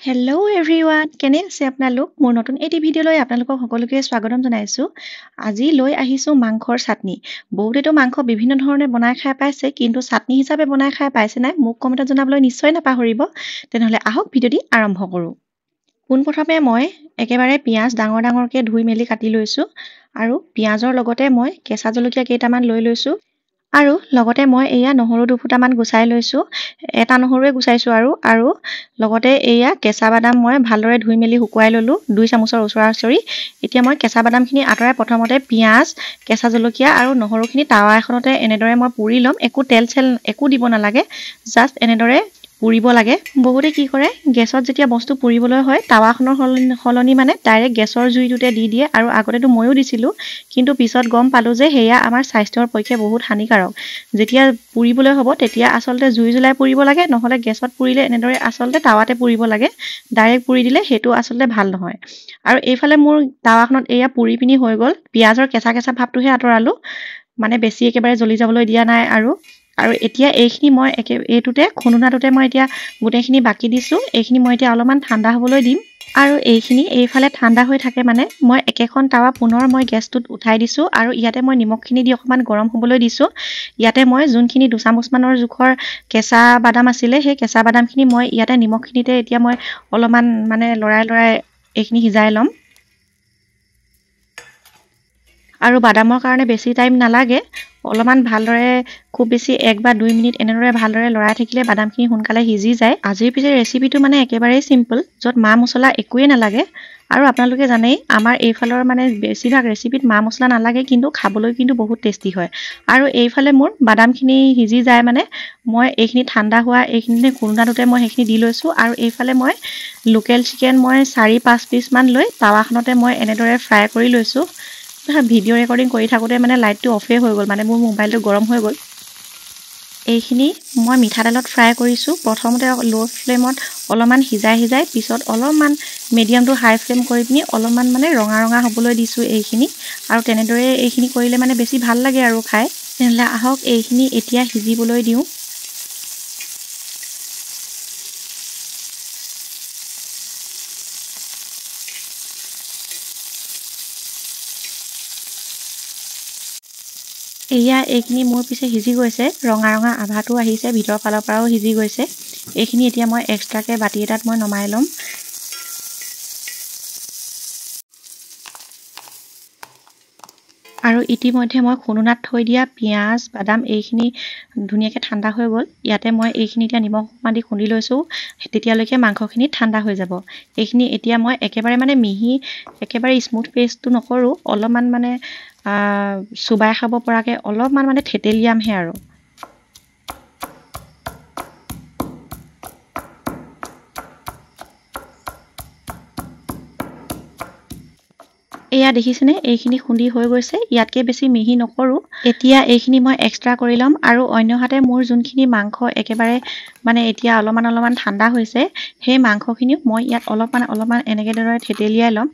Hello' everyone, কেনে আছে আপোনালোক? মোৰ নতুন এটি ভিডিঅ'লৈ আপোনালোকক সকলোকে স্বাগতম জনাইছোঁ। আজি লৈ আহিছোঁ মাংসৰ চাটনি। বহুতেতো মাংস বিভিন্ন ধৰণে বনাই খাই পাইছে, কিন্তু চাটনি হিচাপে বনাই খাই পাইছে নাই মোক কমেণ্টত জনাবলৈ নিশ্চয় নাপাহৰিব। তেনেহ'লে আহক ভিডিঅ'টি আৰম্ভ কৰোঁ। পোনপ্ৰথমে মই একেবাৰে পিঁয়াজ ডাঙৰ ডাঙৰকৈ ধুই মেলি কাটি লৈছোঁ আৰু পিঁয়াজৰ লগতে মই কেঁচা জলকীয়া কেইটামান লৈ লৈছোঁ। আৰু লগতে মই এয়া নহৰু দুফুটামান গুচাই লৈছোঁ। এটা নহৰুৱে গুচাইছোঁ আৰু লগতে এয়া কেঁচা বাদাম মই ভালদৰে ধুই মেলি শুকুৱাই ল'লোঁ 2 চামুচৰ ওচৰা-ওচৰি। এতিয়া মই কেঁচা বাদামখিনি আঁতৰাই প্ৰথমতে পিঁয়াজ, কেঁচা জলকীয়া আৰু নহৰুখিনি টাৱা এখনতে এনেদৰে মই পুৰি ল'ম। একো তেল চেল একো দিব নালাগে, জাষ্ট এনেদৰে পুৰিব লাগে। বহুতে কি কৰে, গেছত যেতিয়া বস্তু পুৰিবলৈ হয় টাৱাখনৰ সলনি মানে ডাইৰেক্ট গেছৰ জুইটোতে দি দিয়ে, আৰু আগতেতো ময়ো দিছিলোঁ, কিন্তু পিছত গম পালোঁ যে সেয়া আমাৰ স্বাস্থ্যৰ পক্ষে বহুত হানিকাৰক। যেতিয়া পুৰিবলৈ হ'ব তেতিয়া আচলতে জুই জ্বলাই পুৰিব লাগে, নহ'লে গেছত পুৰিলে এনেদৰে আচলতে টাৱাতে পুৰিব লাগে। ডাইৰেক্ট পুৰি দিলে সেইটো আচলতে ভাল নহয়। আৰু এইফালে মোৰ টাৱাখনত এয়া পুৰি পিনি হৈ গ'ল। পিঁয়াজৰ কেঁচা কেঁচা ভাৱটোহে আঁতৰালোঁ, মানে বেছি একেবাৰে জ্বলি যাবলৈ দিয়া নাই। আৰু এতিয়া এইখিনি মই এইটোতে খুন্দুনাটোতে মই এতিয়া গোটেইখিনি বাকি দিছোঁ। এইখিনি মই এতিয়া অলপমান ঠাণ্ডা হ'বলৈ দিম। আৰু এইখিনি এইফালে ঠাণ্ডা হৈ থাকে মানে মই একেখন টাৱা পুনৰ মই গেছটোত উঠাই দিছোঁ, আৰু ইয়াতে মই নিমখখিনি দি অকণমান গৰম হ'বলৈ দিছোঁ। ইয়াতে মই যোনখিনি 2 চামুচমানৰ জোখৰ কেঁচা বাদাম আছিলে, সেই কেঁচা বাদামখিনি মই ইয়াতে নিমখখিনিতে এতিয়া মই অলপমান মানে লৰাই এইখিনি সিজাই ল'ম। আৰু বাদামৰ কাৰণে বেছি টাইম নালাগে, অলপমান ভালদৰে খুব বেছি 1 বা 2 মিনিট এনেদৰে ভালদৰে লৰাই থাকিলে বাদামখিনি সোনকালে সিজি যায়। আজিৰ পিছে ৰেচিপিটো মানে একেবাৰেই চিম্পল, য'ত মা মছলা একোৱেই নালাগে। আৰু আপোনালোকে জানেই আমাৰ এইফালৰ মানে বেছিভাগ ৰেচিপিত মা মছলা নালাগে, কিন্তু খাবলৈ কিন্তু বহুত টেষ্টি হয়। আৰু এইফালে মোৰ বাদামখিনি সিজি যায় মানে মই এইখিনি ঠাণ্ডা হোৱা এইখিনি খুন্দনাটোতে মই সেইখিনি দি লৈছোঁ। আৰু এইফালে মই লোকেল চিকেন মই 4-5 পিচমান লৈ টাৱাখনতে মই এনেদৰে ফ্ৰাই কৰি লৈছোঁ। ভিডিঅ' ৰেকৰ্ডিং কৰি থাকোঁতে মানে লাইটটো অফেই হৈ গ'ল, মানে মোৰ মোবাইলটো গৰম হৈ গ'ল। এইখিনি মই মিঠাতেলত ফ্ৰাই কৰিছোঁ। প্ৰথমতে ল' ফ্লেমত অলপমান সিজাই পিছত অলপমান মিডিয়াম টু হাই ফ্লেম কৰি পিনি অলপমান মানে ৰঙা হ'বলৈ দিছোঁ এইখিনি। আৰু তেনেদৰে এইখিনি কৰিলে মানে বেছি ভাল লাগে আৰু খাই। তেনেহ'লে আহক এইখিনি এতিয়া সিজিবলৈ দিওঁ। এইখিনি মোৰ পিছে সিজি গৈছে, ৰঙা আভাটো আহিছে, ভিতৰৰ ফালৰ পৰাও সিজি গৈছে। এইখিনি এতিয়া মই এক্সট্ৰাকৈ বাতি এটাত মই নমাই ল'ম। আৰু ইতিমধ্যে মই খুন্দনাত থৈ দিয়া পিঁয়াজ বাদাম এইখিনি ধুনীয়াকৈ ঠাণ্ডা হৈ গ'ল। ইয়াতে মই এইখিনি এতিয়া নিমখ অকণমান দি খুন্দি লৈছোঁ, তেতিয়ালৈকে মাংসখিনি ঠাণ্ডা হৈ যাব। এইখিনি এতিয়া মই একেবাৰে মানে মিহি একেবাৰে স্মুথ পেষ্টটো নকৰোঁ, অলপমান মানে চুবাই খাব পৰাকৈ অলপমান মানে থেতেলিয়ামহে আৰু। এয়া দেখিছেনে, এইখিনি খুন্দি হৈ গৈছে। ইয়াতকৈ বেছি মিহি নকৰোঁ। এতিয়া এইখিনি মই এক্সট্ৰা কৰি ল'ম। আৰু অন্যহাতে মোৰ যোনখিনি মাংস একেবাৰে মানে এতিয়া অলপমান ঠাণ্ডা হৈছে, সেই মাংসখিনিও মই ইয়াত অলপমান এনেকৈ দৰে থেতেলিয়াই ল'ম।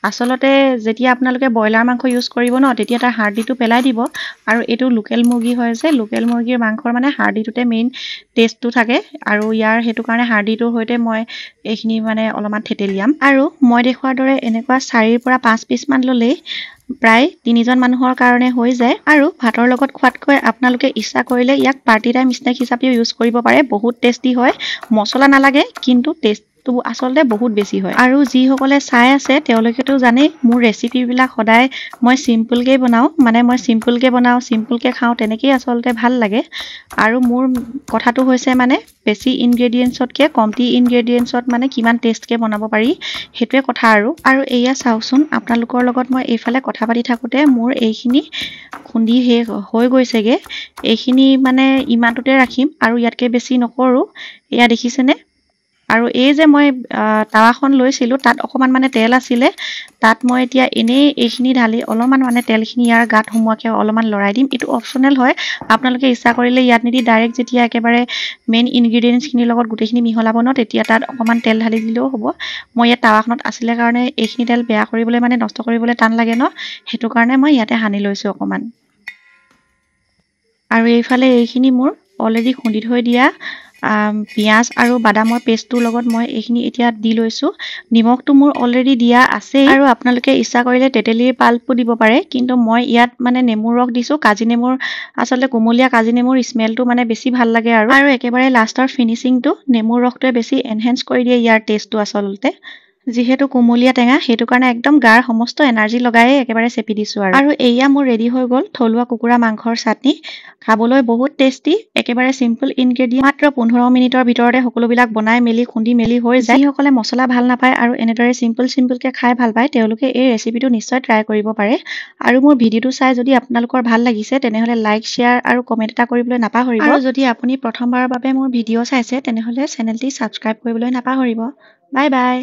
আচলতে যেতিয়া আপোনালোকে ব্ৰইলাৰ মাংস ইউজ কৰিব ন, তেতিয়া তাৰ হাৰ্ডিটো পেলাই দিব। আৰু এইটো লোকেল মুৰ্গী হয় যে, লোকেল মুৰ্গীৰ মাংসৰ মানে হাৰ্ডিটোতে মেইন টেষ্টটো থাকে। আৰু সেইটো কাৰণে হাৰ্ডিটোৰ সৈতে মই এইখিনি মানে অলপমান থেতেলিয়াম। আৰু মই দেখুৱাৰ দৰে এনেকুৱা 4-ৰ পৰা 5 পিচমান ল'লেই প্ৰায় 3জন মানুহৰ কাৰণে হৈ যায়। আৰু ভাতৰ লগত খোৱাতকৈ আপোনালোকে ইচ্ছা কৰিলে ইয়াক পাৰ্টি টাইম স্নেক হিচাপেও ইউজ কৰিব পাৰে। বহুত টেষ্টি হয়, মছলা নালাগে, কিন্তু টেষ্টটো আচলতে বহুত বেছি হয়। আৰু যিসকলে চাই আছে তেওঁলোকেতো জানেই মোৰ ৰেচিপিবিলাক সদায় মই চিম্পুলকৈ বনাওঁ, চিম্পুলকৈ খাওঁ, তেনেকেই আচলতে ভাল লাগে। আৰু মোৰ কথাটো হৈছে মানে বেছি ইনগ্ৰেডিয়েণ্টছতকৈ কমটি ইনগ্ৰেডিয়েণ্টছত মানে কিমান টেষ্টকৈ বনাব পাৰি, সেইটোৱে কথা। আৰু এয়া চাওকচোন, আপোনালোকৰ লগত মই এইফালে কথা পাতি থাকোঁতে মোৰ এইখিনি খুন্দি শেষ হৈ গৈছেগৈ। এইখিনি মানে ইমানটোতে ৰাখিম আৰু ইয়াতকৈ বেছি নকৰোঁ। এয়া দেখিছেনে? আৰু এই যে মই টাৱাখন লৈছিলোঁ, তাত অকণমান মানে তেল আছিলে, তাত মই এতিয়া এনেই এইখিনি ঢালি অলপমান মানে তেলখিনি ইয়াৰ গাত সোমোৱাকৈ অলপমান লৰাই দিম। এইটো অপশ্যনেল হয়, আপোনালোকে ইচ্ছা কৰিলে ইয়াত নিদি ডাইৰেক্ট যেতিয়া একেবাৰে মেইন ইনগ্ৰেডিয়েণ্টছখিনিৰ লগত গোটেইখিনি মিহলাব ন, তেতিয়া তাত অকণমান তেল ঢালি দিলেও হ'ব। মই ইয়াত টাৱাখনত আছিলে কাৰণে এইখিনি তেল বেয়া কৰিবলৈ মানে নষ্ট কৰিবলৈ টান লাগে ন, সেইটো কাৰণে মই ইয়াতে সানি লৈছোঁ অকণমান। আৰু এইফালে এইখিনি মোৰ অলৰেডি খুন্দি থৈ দিয়া পিঁয়াজ আৰু বাদামৰ পেষ্টটোৰ লগত মই এইখিনি এতিয়া দি লৈছোঁ। নিমখটো মোৰ অলৰেডি দিয়া আছে আৰু আপোনালোকে ইচ্ছা কৰিলে তেতেলীৰ পাল্পো দিব পাৰে, কিন্তু মই ইয়াত মানে নেমুৰ ৰস দিছোঁ। কাজি নেমুৰ আচলতে কুমলীয়া কাজি নেমুৰ স্মেলটো মানে বেছি ভাল লাগে আৰু একেবাৰে লাষ্টৰ ফিনিচিংটো নেমুৰ ৰসটোৱে বেছি এনহেঞ্চ কৰি দিয়ে ইয়াৰ টেষ্টটো আচলতে। যিহেতু কুমলীয়া টেঙা, সেইটো কাৰণে একদম গাৰ সমস্ত এনাৰ্জি লগাই একেবাৰে চেপি দিছোঁ আৰু এয়া মোৰ ৰেডি হৈ গ'ল থলুৱা কুকুৰা মাংসৰ চাটনি। খাবলৈ বহুত টেষ্টি, একেবাৰে চিম্পল ইনগ্ৰেডিয়েণ্ট, মাত্ৰ 15 মিনিটৰ ভিতৰতে সকলোবিলাক বনাই মেলি খুন্দি মেলি হৈ যায়। যিসকলে মছলা ভাল নাপায় আৰু এনেদৰে চিম্পলকৈ খাই ভাল পায়, তেওঁলোকে এই ৰেচিপিটো নিশ্চয় ট্ৰাই কৰিব পাৰে। আৰু মোৰ ভিডিঅ'টো চাই যদি আপোনালোকৰ ভাল লাগিছে, তেনেহ'লে লাইক, শ্বেয়াৰ আৰু কমেণ্ট এটা কৰিবলৈ নাপাহৰিব। আৰু যদি আপুনি প্ৰথমবাৰৰ বাবে মোৰ ভিডিঅ' চাইছে, তেনেহ'লে চেনেলটি ছাবস্ক্ৰাইব কৰিবলৈ নাপাহৰিব। Bye bye.